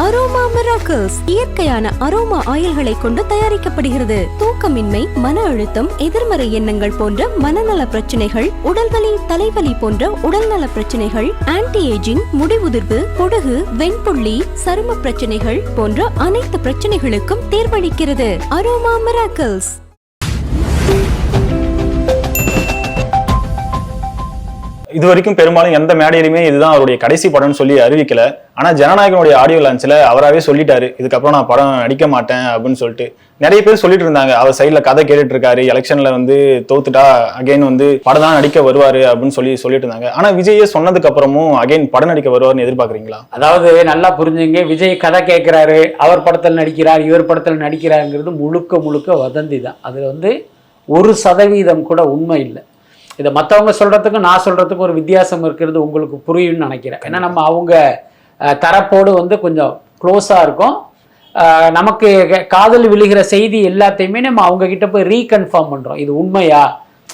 Aroma miracles இயற்கையான aroma ஆயில்களை கொண்டு தயாரிக்கப்படுகிறது. தூக்கமின்மை, மன அழுத்தம், எதிர்மறை எண்ணங்கள் போன்ற மனநல பிரச்சனைகள், உடல்வலி, தலைவலி போன்ற உடல்நல பிரச்சனைகள், ஆன்டி ஏஜிங், முடிவுதிர்வு, பொடுகு, வெண்புள்ளி, சரும பிரச்சனைகள் போன்ற அனைத்து பிரச்சனைகளுக்கும் தீர்வளிக்கிறது. Aroma miracles. இது வரைக்கும் பெரும்பாலும் எந்த மேடையிலுமே இதுதான் அவருடைய கடைசி படம்னு சொல்லி அறிவிக்கல. ஆனா ஜனநாயகனுடைய ஆடியோ லான்ச்ல அவராகவே சொல்லிட்டாரு, இதுக்கப்புறம் நான் படம் நடிக்க மாட்டேன் அப்படின்னு சொல்லிட்டு. நிறைய பேர் சொல்லிட்டு இருந்தாங்க, அவர் சைட்ல கதை கேட்டுட்டு இருக்காரு, எலெக்ஷன்ல தோத்துட்டா அகைன் படம் தான் நடிக்க வருவாரு அப்படின்னு சொல்லிட்டு இருந்தாங்க. ஆனா விஜயே சொன்னதுக்கு அப்புறமும் அகைன் படம் நடிக்க வருவாருன்னு எதிர்பார்க்குறீங்களா? அதாவது நல்லா புரிஞ்சுங்க, விஜய் கதை கேட்கிறாரு, அவர் படத்தில் நடிக்கிறார், இவர் படத்தில் நடிக்கிறாருங்கிறது முழுக்க முழுக்க வதந்தி தான். அது 1% கூட உண்மை இல்லை. இதை மற்றவங்க சொல்கிறதுக்கும் நான் சொல்கிறதுக்கும் ஒரு வித்தியாசம் இருக்கிறது உங்களுக்கு புரியும்னு நினைக்கிறேன். ஏன்னா நம்ம அவங்க தரப்போடு கொஞ்சம் க்ளோஸாக இருக்கும். நமக்கு காதல் விழுகிற செய்தி எல்லாத்தையுமே நம்ம அவங்கக்கிட்ட போய் ரீகன்ஃபார்ம் பண்ணுறோம். இது உண்மையா,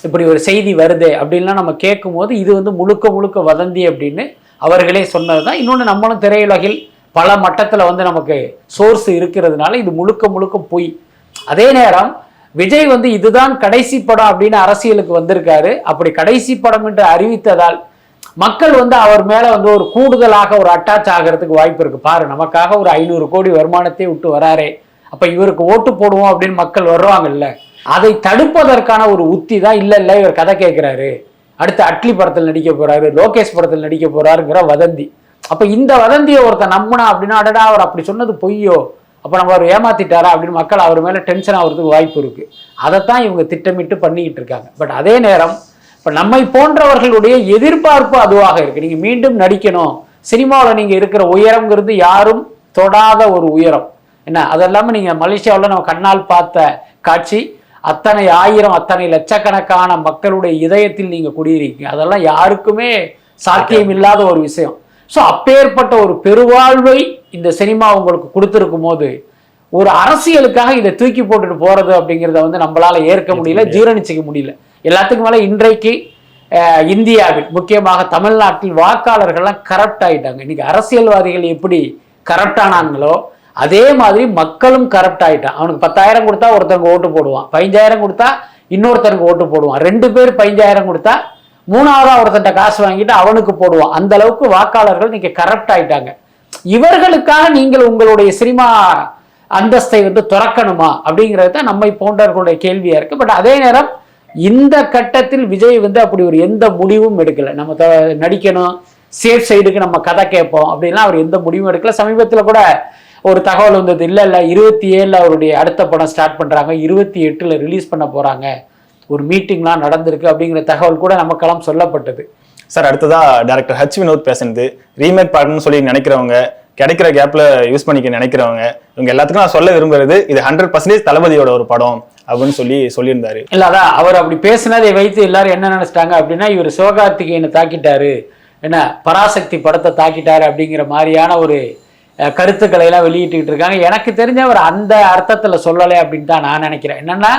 இப்படி ஒரு செய்தி வருது அப்படின்லாம் நம்ம கேட்கும் போது இது முழுக்க முழுக்க வதந்தி அப்படின்னு அவர்களே சொன்னது தான். இன்னொன்று, நம்மளும் திரையுலகில் பல மட்டத்தில் நமக்கு சோர்ஸ் இருக்கிறதுனால இது முழுக்க முழுக்க பொய். அதே நேரம் விஜய் இதுதான் கடைசி படம் அப்படின்னு அரசியலுக்கு வந்திருக்காரு. அப்படி கடைசி படம் என்று அறிவித்ததால் மக்கள் அவர் மேல ஒரு கூடுதலாக ஒரு அட்டாச் ஆகிறதுக்கு வாய்ப்பு இருக்கு. பாரு, நமக்காக ஒரு 500 கோடி வருமானத்தை விட்டு வராரே, அப்ப இவருக்கு ஓட்டு போடுவோம் அப்படின்னு மக்கள் வருவாங்கல்ல. அதை தடுப்பதற்கான ஒரு உத்தி தான் இல்ல இவர் கதை கேட்கிறாரு, அடுத்து அட்லி படத்தில் நடிக்க போறாரு, லோகேஷ் படத்தில் நடிக்க போறாருங்கிற வதந்தி. அப்ப இந்த வதந்தியை ஒருத்தர் நம்பினா அப்படின்னா, அடடா அவர் அப்படி சொன்னது பொய்யோ, அப்போ நம்ம அவர் ஏமாத்திட்டாரா அப்படின்னு மக்கள் அவர் மேலே டென்ஷன் ஆகிறதுக்கு வாய்ப்பு இருக்குது. அதைத்தான் இவங்க திட்டமிட்டு பண்ணிக்கிட்டு இருக்காங்க. பட் அதே நேரம் இப்போ நம்மை போன்றவர்களுடைய எதிர்பார்ப்பு அதுவாக இருக்குது. நீங்கள் மீண்டும் நடிக்கணும், சினிமாவில் நீங்கள் இருக்கிற உயரம்ங்கிறது யாரும் தொடாத ஒரு உயரம். என்ன, அதெல்லாமல் நீங்கள் மலேசியாவில் நம்ம கண்ணால் பார்த்த காட்சி, அத்தனை ஆயிரம் அத்தனை லட்சக்கணக்கான மக்களுடைய இதயத்தில் நீங்கள் குடியிருக்கீங்க. அதெல்லாம் யாருக்குமே சாத்தியம் இல்லாத ஒரு விஷயம். ஸோ அப்பேற்பட்ட ஒரு பெருவாழ்வை இந்த சினிமா உங்களுக்கு கொடுத்துருக்கும் போது ஒரு அரசியலுக்காக இதை தூக்கி போட்டுட்டு போறது அப்படிங்கிறத நம்மளால ஏற்க முடியல, ஜீரணிச்சிக்க முடியல. எல்லாத்துக்கும் மேலே இன்றைக்கு இந்தியாவில் முக்கியமாக தமிழ்நாட்டில் வாக்காளர்கள்லாம் கரப்ட் ஆகிட்டாங்க. இன்னைக்கு அரசியல்வாதிகள் எப்படி கரப்ட் ஆனாங்களோ அதே மாதிரி மக்களும் கரப்ட் ஆகிட்டான். அவனுக்கு 10,000 கொடுத்தா ஒருத்தருக்கு ஓட்டு போடுவான், 15,000 கொடுத்தா இன்னொருத்தருக்கு ஓட்டு போடுவான், 2 பேர் 15,000 கொடுத்தா 3ஆவதா ஒருத்தன்ட்ட காசு வாங்கிட்டு அவனுக்கு போடுவான். அந்த அளவுக்கு வாக்காளர்கள் இன்னைக்கு கரப்ட் ஆயிட்டாங்க. இவர்களுக்காக நீங்கள் உங்களுடைய சினிமா அந்தஸ்தை துறக்கணுமா அப்படிங்கிறது தான் நம்மை போன்றவர்களுடைய கேள்வியா இருக்கு. பட் அதே நேரம் இந்த கட்டத்தில் விஜய் அப்படி ஒரு எந்த முடிவும் எடுக்கல. நம்ம நடிக்கணும், சேஃப் சைடுக்கு நம்ம கதை கேட்போம் அப்படின்னா அவர் எந்த முடிவும் எடுக்கல. சமீபத்தில் கூட ஒரு தகவல் வந்தது, இல்லை 27 அவருடைய அடுத்த படம் ஸ்டார்ட் பண்றாங்க, 28 ரிலீஸ் பண்ண போறாங்க, ஒரு மீட்டிங்லாம் நடந்திருக்கு அப்படிங்கிற தகவல் கூட நமக்கெல்லாம் சொல்லப்பட்டது. சார், அடுத்ததா டைரக்டர் ஹச் வினோத் பேசுனது, ரீமேக் படம்னு சொல்லி நினைக்கிறவங்க, கிடைக்கிற கேப்ல யூஸ் பண்ணிக்க நினைக்கிறவங்க, இவங்க எல்லாத்துக்கும் நான் சொல்ல விரும்புறது, இது 100% தளபதியோட ஒரு படம் அப்படின்னு சொல்லியிருந்தாரு. இல்ல, அதான் அவர் அப்படி பேசினதை வைத்து எல்லாரும் என்ன நினைச்சிட்டாங்க அப்படின்னா, இவர் சிவகார்த்திகேயனை தாக்கிட்டாரு, என்ன பராசக்தி படத்தை தாக்கிட்டாரு அப்படிங்கிற மாதிரியான ஒரு கருத்துக்களை எல்லாம் வெளியிட்டு இருக்காங்க. எனக்கு தெரிஞ்ச அவர் அந்த அர்த்தத்துல சொல்லலை அப்படின்னு தான் நான் நினைக்கிறேன். என்னன்னா,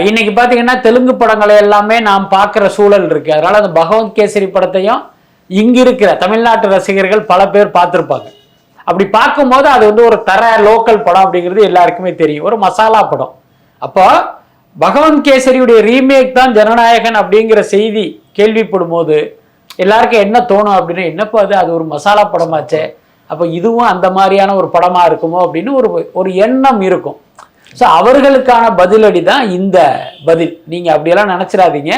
இன்னைக்கு பார்த்தீங்கன்னா தெலுங்கு படங்களை எல்லாமே நாம் பார்க்குற சூழல் இருக்கு. அதனால அந்த பகவந்த் கேசரி படத்தையும் இங்க இருக்கிற தமிழ்நாட்டு ரசிகர்கள் பல பேர் பார்த்துருப்பாங்க. அப்படி பார்க்கும்போது அது ஒரு தர லோக்கல் படம் அப்படிங்கிறது எல்லாருக்குமே தெரியும், ஒரு மசாலா படம். அப்போ பகவந்த் கேசரியுடைய ரீமேக் தான் ஜனநாயகன் அப்படிங்கிற செய்தி கேள்விப்படும் போது எல்லாருக்கும் என்ன தோணும் அப்படின்னா, என்னப்போ அது ஒரு மசாலா படமாச்சே, அப்போ இதுவும் அந்த மாதிரியான ஒரு படமா இருக்குமோ அப்படின்னு ஒரு எண்ணம் இருக்கும். ஸோ அவர்களுக்கான பதிலடி தான் இந்த பதில். நீங்கள் அப்படியெல்லாம் நினச்சிடாதீங்க,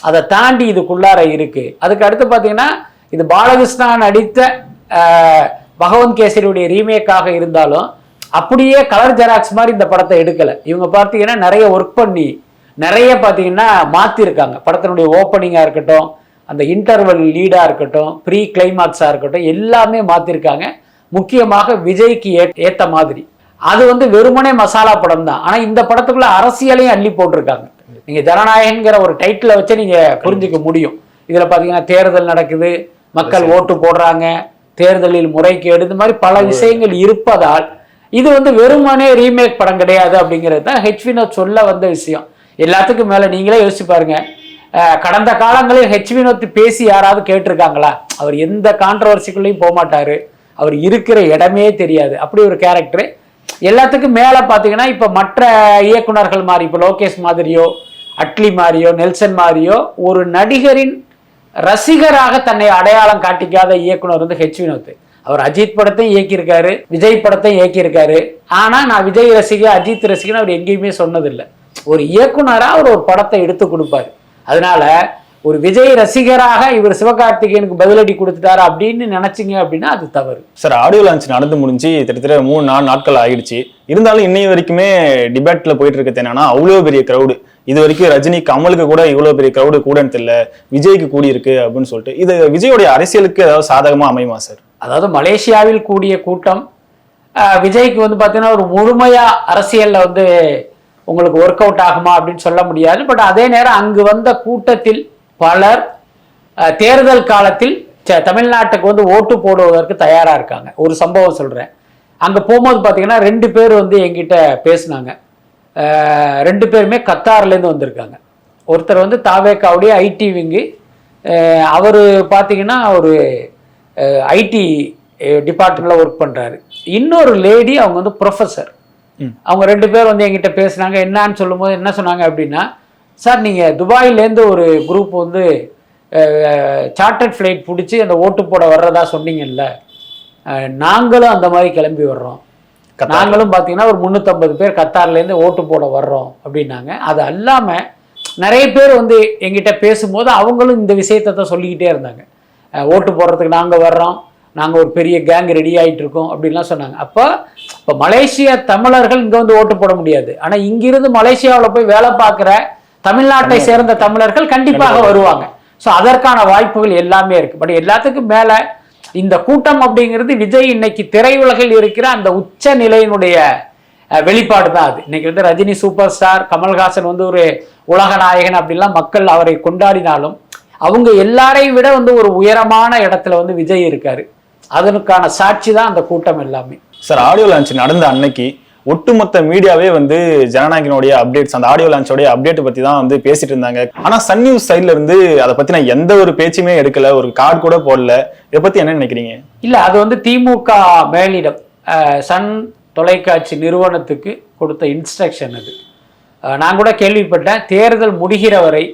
அதை தாண்டி இதுக்குள்ளார இருக்கு. அதுக்கு அடுத்து பார்த்தீங்கன்னா, இது பாலகிருஷ்ணா நடித்த பகவந்த் கேசரியுடைய ரீமேக்காக இருந்தாலும் அப்படியே கலர் ஜெராக்ஸ் மாதிரி இந்த படத்தை எடுக்கலை. இவங்க பார்த்தீங்கன்னா நிறைய ஒர்க் பண்ணி நிறைய பார்த்தீங்கன்னா மாற்றிருக்காங்க. படத்தினுடைய ஓப்பனிங்காக இருக்கட்டும், அந்த இன்டர்வல் லீடாக இருக்கட்டும், ப்ரீ கிளைமாக்ஸாக இருக்கட்டும், எல்லாமே மாற்றிருக்காங்க. முக்கியமாக விஜய்க்கு ஏற்ற மாதிரி. அது வெறுமனே மசாலா படம் தான். ஆனா இந்த படத்துக்குள்ள அரசியலையும் அள்ளி போட்டிருக்காங்க. நீங்க ஜனநாயகங்கிற ஒரு டைட்டில வச்சு நீங்க புரிஞ்சுக்க முடியும். இதுல பாத்தீங்கன்னா தேர்தல் நடக்குது, மக்கள் ஓட்டு போடுறாங்க, தேர்தலில் முறைகேடு, இந்த மாதிரி பல விஷயங்கள் இருப்பதால் இது வெறுமனே ரீமேக் படம் கிடையாது அப்படிங்கிறது தான் ஹெச் வினோத் சொல்ல வந்த விஷயம். எல்லாத்துக்கும் மேல நீங்களே யோசிச்சு பாருங்க, கடந்த காலங்களில் ஹெச் வினோத் பேசி யாராவது கேட்டிருக்காங்களா? அவர் எந்த கான்ட்ரவர்சிக்குள்ளேயும் போக மாட்டாரு, அவர் இருக்கிற இடமே தெரியாது, அப்படி ஒரு கேரக்டரு. எல்லாத்துக்கும் மேலே பார்த்தீங்கன்னா இப்போ மற்ற இயக்குனர்கள் மாதிரி, இப்போ லோகேஷ் மாதிரியோ அட்லி மாதிரியோ நெல்சன் மாதிரியோ ஒரு நடிகரின் ரசிகராக தன்னை அடையாளம் காட்டிக்காத இயக்குனர் வந்து ஹெச் வினோத். அவர் அஜித் படத்தையும் இயக்கியிருக்காரு, விஜய் படத்தையும் இயக்கியிருக்காரு. ஆனால் நான் விஜய் ரசிகர் அஜித் ரசிகர் அவர் எங்கேயுமே சொன்னதில்லை. ஒரு இயக்குனராக அவர் ஒரு படத்தை எடுத்து கொடுப்பாரு. அதனால ஒரு விஜய் ரசிகராக இவர் சிவகார்த்திகேயனுக்கு பதிலடி கொடுத்துட்டாரு அப்படின்னு நினைச்சிங்க அப்படின்னா அது தவறு. சார், ஆடியோ லான்ச் நடந்து முடிஞ்சு கிட்டத்தட்ட 3-4 நாட்கள் ஆகிடுச்சு. இருந்தாலும் இன்னைய வரைக்குமே டிபேட்ல போயிட்டு இருக்கிறது என்னன்னா, அவ்வளோ பெரிய கிரௌடு. இது வரைக்கும் ரஜினி கமலுக்கு கூட இவ்வளவு பெரிய கிரௌடு கூடன்னு தெரியல, விஜய்க்கு கூடி இருக்கு அப்படின்னு சொல்லிட்டு, இது விஜயோடைய அரசியலுக்கு ஏதாவது சாதகமா அமையுமா சார்? அதாவது மலேசியாவில் கூடிய கூட்டம் விஜய்க்கு வந்து பார்த்தீங்கன்னா ஒரு முழுமையா அரசியல்ல வந்து உங்களுக்கு ஒர்க் அவுட் ஆகுமா அப்படின்னு சொல்ல முடியாது. பட் அதே நேரம் அங்கு வந்த கூட்டத்தில் பலர் தேர்தல் காலத்தில் தமிழ்நாட்டுக்கு வந்து ஓட்டு போடுவதற்கு தயாரா இருக்காங்க. ஒரு சம்பவம் சொல்றேன். அங்க போகும்போது பார்த்தீங்கன்னா 2 பேர் வந்து என்கிட்ட பேசினாங்க. 2 பேருமே கத்தார்லேருந்து வந்திருக்காங்க. ஒருத்தர் வந்து தாவேக்காவுடைய ஐடி விங்கு, அவர் பார்த்தீங்கன்னா ஒரு ஐடி டிபார்ட்மெண்ட்ல ஒர்க் பண்றாரு. இன்னொரு லேடி அவங்க வந்து ப்ரொஃபஸர். அவங்க 2 பேர் வந்து என்கிட்ட பேசினாங்க. என்னான்னு சொல்லும்போது என்ன சொன்னாங்க அப்படின்னா, சார் நீங்கள் துபாயிலேருந்து ஒரு குரூப் வந்து சார்ட்டர்ட் ஃப்ளைட் பிடிச்சி அந்த ஓட்டு போட வர்றதா சொன்னீங்கல்ல, நாங்களும் அந்த மாதிரி கிளம்பி வர்றோம். நாங்களும் பார்த்தீங்கன்னா ஒரு 350 பேர் கத்தார்லேருந்து ஓட்டு போட வர்றோம் அப்படின்னாங்க. அது அல்லாமல் நிறைய பேர் வந்து எங்கிட்ட பேசும்போது அவங்களும் இந்த விஷயத்தை தான் சொல்லிக்கிட்டே இருந்தாங்க. ஓட்டு போடுறதுக்கு நாங்கள் வர்றோம், நாங்கள் ஒரு பெரிய கேங் ரெடி ஆகிட்டு இருக்கோம் அப்படின்லாம் சொன்னாங்க. இப்போ மலேசிய தமிழர்கள் இங்கே வந்து ஓட்டு போட முடியாது. ஆனால் இங்கிருந்து மலேசியாவில் போய் வேலை பார்க்குற தமிழ்நாட்டை சேர்ந்த தமிழர்கள் கண்டிப்பாக வருவாங்க. ஸோ அதற்கான வாய்ப்புகள் எல்லாமே இருக்கு. பட் எல்லாத்துக்கும் மேலே இந்த கூட்டம் அப்படிங்கிறது விஜய் இன்னைக்கு திரையுலகில் இருக்கிற அந்த உச்ச நிலையினுடைய வெளிப்பாடு தான் அது. இன்னைக்கு வந்து ரஜினி சூப்பர் ஸ்டார், கமல்ஹாசன் வந்து ஒரு உலக நாயகன் அப்படிலாம் மக்கள் அவரை கொண்டாடினாலும் அவங்க எல்லாரையும் விட வந்து ஒரு உயரமான இடத்துல வந்து விஜய் இருக்காரு. அதற்கான சாட்சி தான் அந்த கூட்டம் எல்லாமே. சார், ஆடியோ லான்ச் நடந்த அன்னைக்கு ஒட்டுமொத்த மீடியாவே வந்து ஜனநாயகனுடைய அப்டேட்ஸ், அந்த ஆடியோ லான்ச்சோடைய அப்டேட் பத்தி தான் வந்து பேசிட்டு இருந்தாங்க. ஆனா சன் நியூஸ் சைட்ல இருந்து அதை பத்தி நான் எந்த ஒரு பேச்சுமே எடுக்கல, ஒரு கார்டு கூட போடல. இதை பத்தி என்ன நினைக்கிறீங்க? இல்ல, அது வந்து திமுக மேலிடம் சன் தொலைக்காட்சி நிறுவனத்துக்கு கொடுத்த இன்ஸ்ட்ரக்ஷன் அது. நான் கூட கேள்விப்பட்டேன், தேர்தல் முடிகிற வரை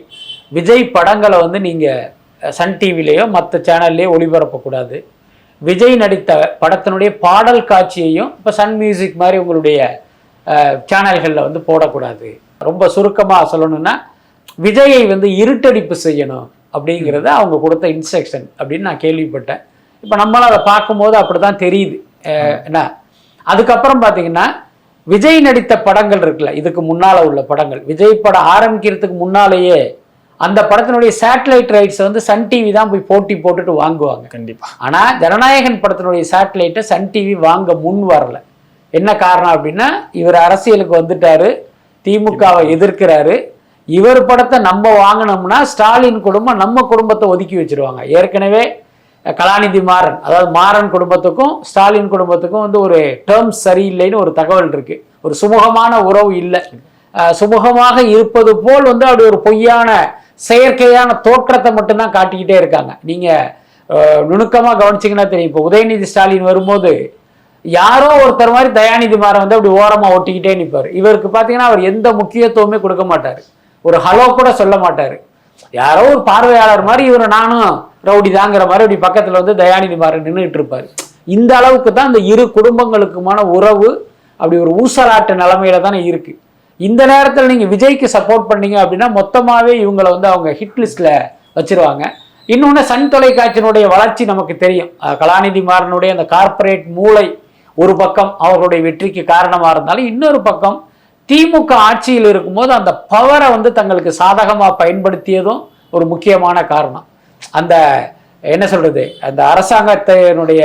விஜய் படங்களை வந்து நீங்க சன் டிவிலேயோ மற்ற சேனல்லையோ ஒளிபரப்பக்கூடாது. விஜய் நடித்த படத்தினுடைய பாடல் காட்சியையும் இப்போ சன் மியூசிக் மாதிரி உங்களுடைய சேனல்களில் வந்து போடக்கூடாது. ரொம்ப சுருக்கமாக சொல்லணும்னா விஜயை வந்து இருட்டடிப்பு செய்யணும் அப்படிங்கிறத அவங்க கொடுத்த இன்ஸ்ட்ரக்ஷன் அப்படின்னு நான் கேள்விப்பட்டேன். இப்போ நம்மளும் அதை பார்க்கும்போது அப்படி தான் தெரியுது. என்ன அதுக்கப்புறம் பார்த்தீங்கன்னா விஜய் நடித்த படங்கள் இருக்குல்ல, இதுக்கு முன்னால் உள்ள படங்கள், விஜய் படம் ஆரம்பிக்கிறதுக்கு முன்னாலேயே அந்த படத்தினுடைய சேட்டலைட் ரைட்ஸ் வந்து சன் டிவி தான் போய் போட்டி போட்டுட்டு வாங்குவாங்க கண்டிப்பா. ஆனா ஜனநாயகன் படத்தினுடைய சேட்டலைட்டை சன் டிவி வாங்க முன் வரல. என்ன காரணம் அப்படின்னா, இவர் அரசியலுக்கு வந்துட்டாரு, திமுகவை எதிர்க்கிறாரு. இவர் படத்தை நம்ம வாங்கினோம்னா ஸ்டாலின் குடும்பம் நம்ம குடும்பத்தை ஒதுக்கி வச்சிருவாங்க. ஏற்கனவே கலாநிதி மாறன், அதாவது மாறன் குடும்பத்துக்கும் ஸ்டாலின் குடும்பத்துக்கும் வந்து ஒரு டேர்ம்ஸ் சரியில்லைன்னு ஒரு தகவல் இருக்கு. ஒரு சுமூகமான உறவு இல்லை. சுமூகமாக இருப்பது போல் வந்து அப்படி ஒரு பொய்யான செயற்கையான தோற்றத்தை மட்டும்தான் காட்டிக்கிட்டே இருக்காங்க. நீங்க நுணுக்கமா கவனிச்சிங்கன்னா தெரியும். இப்போ உதயநிதி ஸ்டாலின் வரும்போது யாரோ ஒருத்தர் மாதிரி தயாநிதி மாறன் வந்து அப்படி ஓரமா ஒட்டிக்கிட்டே நிற்பார். இவருக்கு பார்த்தீங்கன்னா அவர் எந்த முக்கியத்துவமே கொடுக்க மாட்டார், ஒரு ஹலோ கூட சொல்ல மாட்டார். யாரோ ஒரு பார்வையாளர் மாதிரி இவர் நானும் ரவுடி தாங்கிற மாதிரி அப்படி பக்கத்தில் வந்து தயாநிதி மாறன் நின்றுட்டு இருப்பார். இந்த அளவுக்கு தான் இந்த இரு குடும்பங்களுக்குமான உறவு அப்படி ஒரு ஊசலாட்டு நிலைமையில தானே இருக்கு. இந்த நேரத்தில் நீங்கள் விஜய்க்கு சப்போர்ட் பண்ணீங்க அப்படின்னா மொத்தமாகவே இவங்களை வந்து அவங்க ஹிட் லிஸ்ட்டில் வச்சிருவாங்க. இன்னொன்று சன் தொலைக்காட்சியினுடைய வளர்ச்சி நமக்கு தெரியும். கலாநிதி மாறனுடைய அந்த கார்ப்பரேட் மூளை ஒரு பக்கம் அவர்களுடைய வெற்றிக்கு காரணமாக இருந்தாலும், இன்னொரு பக்கம் திமுக ஆட்சியில் இருக்கும்போது அந்த பவரை வந்து தங்களுக்கு சாதகமாக பயன்படுத்தியதும் ஒரு முக்கியமான காரணம். அந்த என்ன சொல்றது, அந்த அரசாங்கத்தினுடைய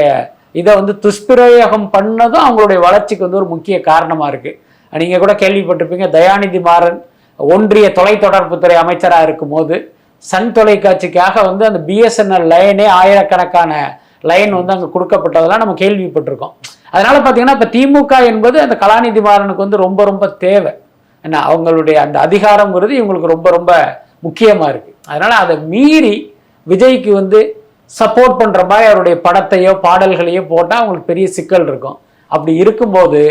இதை வந்து துஷ்பிரயோகம் பண்ணதும் அவங்களுடைய வளர்ச்சிக்கு வந்து ஒரு முக்கிய காரணமாக இருக்குது. நீங்கள் கூட கேள்விப்பட்டிருப்பீங்க, தயாநிதி மாறன் ஒன்றிய தொலைத்தொடர்புத்துறை அமைச்சராக இருக்கும்போது சன் தொலைக்காட்சிக்காக வந்து அந்த பிஎஸ்என்எல் லைனே ஆயிரக்கணக்கான லைன் வந்து அங்கே கொடுக்கப்பட்டதெல்லாம் நம்ம கேள்விப்பட்டிருக்கோம். அதனால பார்த்தீங்கன்னா இப்போ திமுக என்பது அந்த கலாநிதி மாறனுக்கு வந்து ரொம்ப ரொம்ப தேவை. ஏன்னா அவங்களுடைய அந்த அதிகாரங்கிறது இவங்களுக்கு ரொம்ப ரொம்ப முக்கியமாக இருக்குது. அதனால் அதை மீறி விஜய்க்கு வந்து சப்போர்ட் பண்ணுற மாதிரி அவருடைய படத்தையோ பாடல்களையோ போட்டால் அவங்களுக்கு பெரிய சிக்கல் இருக்கும். அப்படி இருக்கும்போது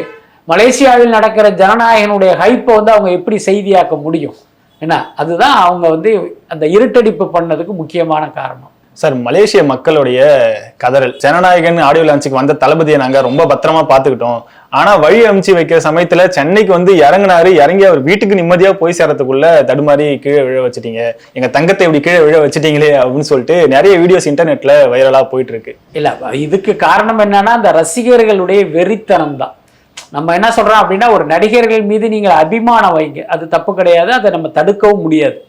மலேசியாவில் நடக்கிற ஜனநாயகனுடைய ஹைப்பை வந்து அவங்க எப்படி செய்தியாக்க முடியும்? ஏன்னா அதுதான் அவங்க வந்து அந்த இருட்டடிப்பு பண்ணதுக்கு முக்கியமான காரணம். சார், மலேசிய மக்களுடைய கதறல், ஜனநாயகன் ஆடியோ லான்ச்சுக்கு வந்த தளபதியை நாங்க ரொம்ப பத்திரமா பாத்துக்கிட்டோம், ஆனா வழி அமைச்சு வைக்கிற சமயத்துல சென்னைக்கு வந்து இறங்கி அவர் வீட்டுக்கு நிம்மதியா போய் சேரத்துக்குள்ள தடுமாறி கீழே விழ வச்சுட்டீங்க, எங்க தங்கத்தை இப்படி கீழே விழ வச்சுட்டீங்களே அப்படின்னு சொல்லிட்டு நிறைய வீடியோஸ் இன்டர்நெட்ல வைரலா போயிட்டு இருக்கு. இல்ல, இதுக்கு காரணம் என்னன்னா அந்த ரசிகர்களுடைய வெறித்தனம் தான். நம்ம என்ன சொல்றோம் அப்படின்னா, ஒரு நடிகர்கள் மீது நீங்கள் அபிமானம் வைங்க, அது தப்பு கிடையாது, அதை நம்ம தடுக்கவும் முடியாது.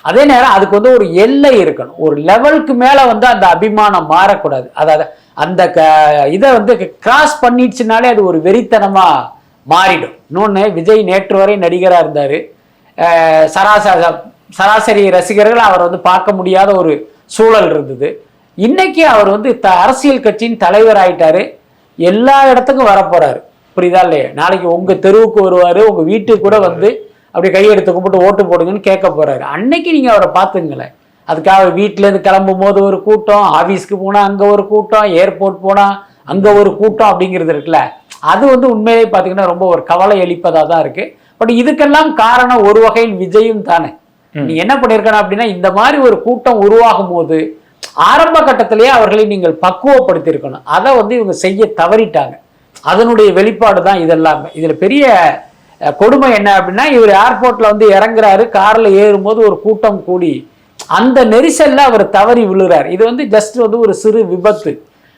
அதே நேரம் அதுக்கு வந்து ஒரு எல்லை இருக்கணும், ஒரு லெவலுக்கு மேல வந்து அந்த அபிமானம் மாறக்கூடாது. அதாவது அந்த இதை வந்து கிராஸ் பண்ணிடுச்சுனாலே அது ஒரு வெறித்தனமா மாறிடும். இன்னொன்று, விஜய் நேற்று வரை நடிகராக இருந்தார், சராசரி ரசிகர்கள் அவர் வந்து பார்க்க முடியாத ஒரு சூழல் இருந்தது. இன்னைக்கு அவர் வந்து அரசியல் கட்சியின் தலைவர் ஆயிட்டாரு, எல்லா இடத்துக்கும் வரப்போறாரு, புரியுதா இல்லையா? நாளைக்கு உங்க தெருவுக்கு வருவாரு, உங்க வீட்டுக்கு கூட வந்து அப்படி கையெடுத்து கும்பிட்டு ஓட்டு போடுங்கன்னு கேட்க போறாரு. அன்னைக்கு நீங்க அவரை பார்த்துங்களேன். அதுக்காக வீட்டிலேருந்து கிளம்பும் போது ஒரு கூட்டம், ஆஃபீஸ்க்கு போனால் அங்கே ஒரு கூட்டம், ஏர்போர்ட் போனால் அங்கே ஒரு கூட்டம் அப்படிங்கிறது இருக்குல்ல, அது வந்து உண்மையிலே பார்த்தீங்கன்னா ரொம்ப ஒரு கவலை அளிப்பதாக தான் இருக்கு. பட் இதுக்கெல்லாம் காரணம் ஒரு வகையில் விஜயும் தானே. நீ என்ன பண்ணியிருக்கணும் அப்படின்னா, இந்த மாதிரி ஒரு கூட்டம் உருவாகும் போது ஆரம்ப கட்டத்திலேயே அவர்களை நீங்கள் பக்குவப்படுத்தியிருக்கணும். அதை வந்து இவங்க செய்ய தவறிட்டாங்க. அதனுடைய வெளிப்பாடு தான் இதெல்லாமே. இதில் பெரிய கொடுமை என்ன அப்படின்னா, இவர் ஏர்போர்ட்ல வந்து இறங்குறாரு, கார்ல ஏறும்போது ஒரு கூட்டம் கூடி அந்த நெரிசல்ல அவர் தவறி விழுறாரு. இது வந்து ஜஸ்ட் வந்து ஒரு சிறு விபத்து.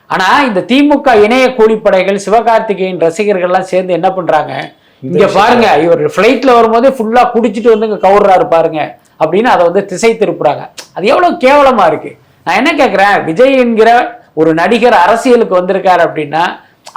ஆனா இந்த திமுக இணைய கூலிப்படைகள், சிவகார்த்திகேயன் ரசிகர்கள்லாம் சேர்ந்து என்ன பண்றாங்க, இங்க பாருங்க இவர் ஃபிளைட்ல வரும்போது ஃபுல்லா குடிச்சிட்டு வந்து இங்க கவுறாரு பாருங்க அப்படின்னு அதை வந்து திசை திருப்புறாங்க. அது எவ்வளவு கேவலமா இருக்கு. நான் என்ன கேட்கிறேன், விஜய் என்கிற ஒரு நடிகர் அரசியலுக்கு வந்திருக்காரு அப்படின்னா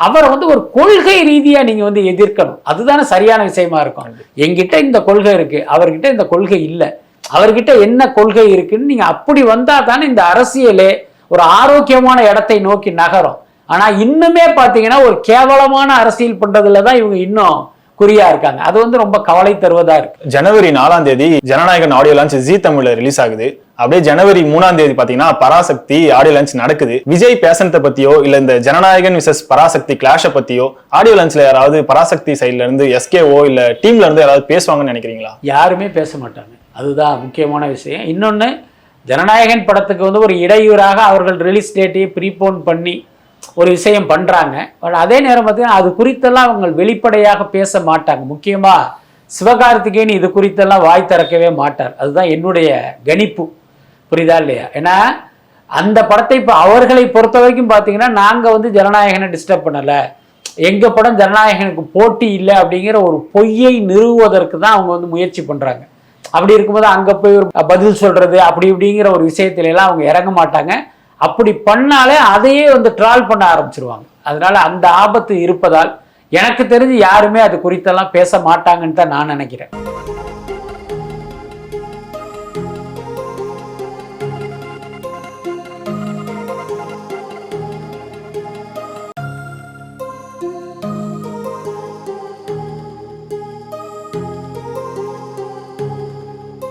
அவரை வந்து ஒரு கொள்கை ரீதியா நீங்க வந்து எதிர்க்கணும். அதுதானே சரியான விஷயமா இருக்கும். என்கிட்ட இந்த கொள்கை இருக்கு, அவர்கிட்ட இந்த கொள்கை இல்லை, அவர்கிட்ட என்ன கொள்கை இருக்குன்னு நீங்க அப்படி வந்தா தானே இந்த அரசியலே ஒரு ஆரோக்கியமான இடத்தை நோக்கி நகரும். ஆனா இன்னுமே பாத்தீங்கன்னா ஒரு கேவலமான அரசியல் பண்றதுலதான் இவங்க இன்னும் குறியா இருக்காங்க. அது வந்து ரொம்ப கவலை தருவதா இருக்கு. ஜனவரி 4ஆம் தேதி ஜனநாயகன் ஆடியோ லான்ச் ஜீ தமிழ்ல ரிலீஸ் ஆகுது. அப்படியே ஜனவரி 3ஆம் தேதி பாத்தீங்கன்னா பராசக்தி ஆடியோ லான்ச் நடக்குது. விஜய் பேசனத்தை பத்தியோ இல்ல இந்த ஜனநாயகன் விசஸ் பராசக்தி கிளாஷ பத்தியோ ஆடியோ லான்ச்ல யாராவது பராசக்தி சைட்ல இருந்து எஸ்கேஓ இல்ல டீம்ல இருந்து யாராவது பேசுவாங்கன்னு நினைக்கிறீங்களா? யாருமே பேச மாட்டாங்க. அதுதான் முக்கியமான விஷயம். இன்னொன்னு, ஜனநாயகன் படத்துக்கு வந்து ஒரு இடையூறாக அவர்கள் ரிலீஸ் டேட்டையே ப்ரீபோன் பண்ணி ஒரு விஷயம் பண்றாங்க. அதே நேரம் பார்த்தீங்கன்னா அது குறித்தெல்லாம் அவங்க வெளிப்படையாக பேச மாட்டாங்க. முக்கியமா சிவகார்த்திகேயன் இது குறித்தெல்லாம் வாய் திறக்கவே மாட்டார். அதுதான் என்னுடைய கணிப்பு, புரியுதா இல்லையா? ஏன்னா அந்த படத்தை இப்போ அவர்களை பொறுத்த வரைக்கும் பார்த்தீங்கன்னா நாங்கள் வந்து ஜனநாயகனை டிஸ்டர்ப் பண்ணலை, எங்கள் படம் ஜனநாயகனுக்கு போட்டி இல்லை அப்படிங்கிற ஒரு பொய்யை நிறுவுவதற்கு தான் அவங்க வந்து முயற்சி பண்ணுறாங்க. அப்படி இருக்கும்போது அங்கே போய் ஒரு பதில் சொல்கிறது அப்படி இப்படிங்கிற ஒரு விஷயத்துல எல்லாம் அவங்க இறங்க மாட்டாங்க. அப்படி பண்ணாலே அதையே வந்து ட்ரால் பண்ண ஆரம்பிச்சிருவாங்க. அதனால அந்த ஆபத்து இருப்பதால் எனக்கு தெரிஞ்சு யாருமே அது குறித்தெல்லாம் பேச மாட்டாங்கன்னு தான் நான் நினைக்கிறேன்.